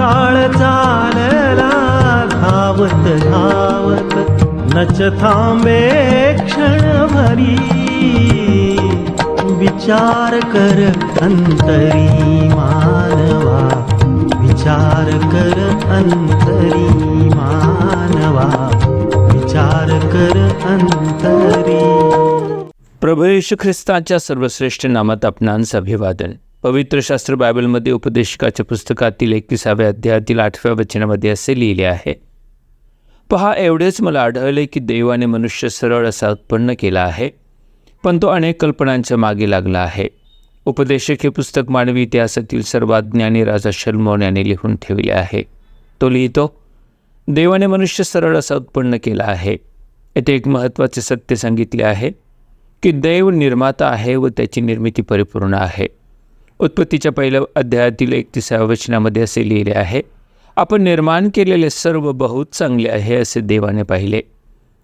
काळ चालला धावत धावत, नच थांबे क्षणभरी. विचार कर अंतरी मानवा, विचार कर अंतरी मानवा, विचार कर अंतरी. प्रभू येशू ख्रिस्ताच्या सर्वश्रेष्ठ नामात आपणांस अभिवादन. पवित्र शास्त्र बायबलमध्ये उपदेशकाच्या पुस्तकातील 31व्या अध्यायातील 8व्या वचनामध्ये असे लिहिले आहे, पहा, एवढेच मला आढळले की देवाने मनुष्य सरळ असा उत्पन्न केला आहे, पण तो अनेक कल्पनांच्या मागे लागला आहे. उपदेशक हे पुस्तक मानवी इतिहासातील सर्वात ज्ञानी राजा शलोमोन याने लिहून ठेवले आहे. तो लिहितो, देवाने मनुष्य सरळ असा उत्पन्न केला आहे. येथे एक महत्त्वाचे सत्य सांगितले आहे की देव निर्माता आहे व त्याची निर्मिती परिपूर्ण आहे. उत्पत्तीच्या पहिल्या अध्यायातील 31व्या वचनामध्ये असे लिहिले आहे, आपण निर्माण केलेले सर्व बहुत चांगले आहे असे देवाने पाहिले.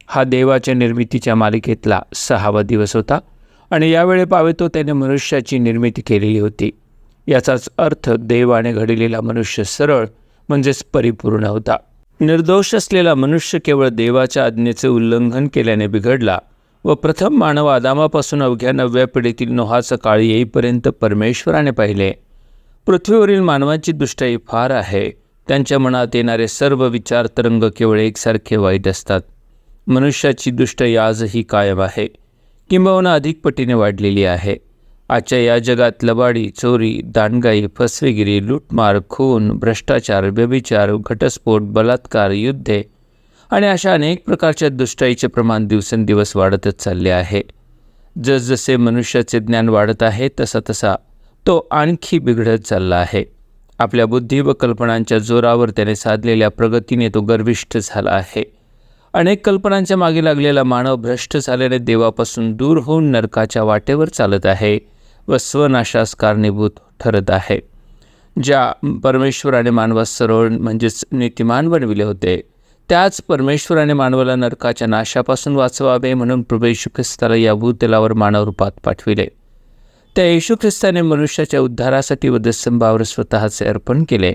हा देवाच्या निर्मितीच्या मालिकेतला 6वा दिवस होता आणि यावेळे पावे तो त्याने मनुष्याची निर्मिती केलेली होती. याचाच अर्थ देवाने घडलेला मनुष्य सरळ म्हणजेच परिपूर्ण होता. निर्दोष असलेला मनुष्य केवळ देवाच्या आज्ञेचे उल्लंघन केल्याने बिघडला व प्रथम मानव आदामापासून अवघ्या 9व्या पिढीतील नोहाचा काळ येईपर्यंत परमेश्वराने पाहिले. पृथ्वीवरील मानवाची दुष्टाई फार आहे. त्यांच्या मनात येणारे सर्व विचार तरंग केवळ एकसारखे वाईट असतात. मनुष्याची दुष्टाई आजही कायम आहे, किंबहुना अधिक पटीने वाढलेली आहे. आजच्या या जगात लबाडी, चोरी, दांडगाई, फसवेगिरी, लूटमार, खून, भ्रष्टाचार, व्यभिचार, घटस्फोट, बलात्कार, युद्धे आणि अशा अनेक प्रकारच्या दुष्टाईचे प्रमाण दिवसेंदिवस वाढतच चालले आहे. जसजसे मनुष्याचे ज्ञान वाढत आहे तसा तसा तो आणखी बिघडत चालला आहे. आपल्या बुद्धी व कल्पनांच्या जोरावर त्याने साधलेल्या प्रगतीने तो गर्विष्ठ झाला आहे. अनेक कल्पनांच्या मागे लागलेला मानव भ्रष्ट झाल्याने देवापासून दूर होऊन नरकाच्या वाटेवर चालत आहे व स्वनाशास कारणीभूत ठरत आहे. ज्या परमेश्वराने मानवास सरळ म्हणजेच नीतिमान बनविले होते, त्याच परमेश्वराने मानवाला नरकाच्या नाशापासून वाचवावे म्हणून प्रभू येशू ख्रिस्ताला या भूतलावर मानवरूपात पाठविले. त्या येशू ख्रिस्ताने मनुष्याच्या उद्धारासाठी वधस्तंभावर स्वतःचे अर्पण केले.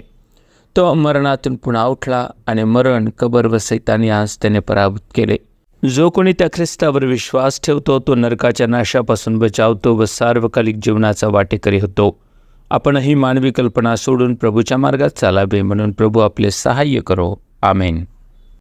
तो मरणातून पुन्हा उठला आणि मरण, कबर व सैतान यास त्याने पराभूत केले. जो कोणी त्या ख्रिस्तावर विश्वास ठेवतो तो नरकाच्या नाशापासून बचावतो व सार्वकालिक जीवनाचा वाटेकरी होतो. आपणही मानवी कल्पना सोडून प्रभूच्या मार्गात चालावे म्हणून प्रभू आपले सहाय्य करो. आमेन.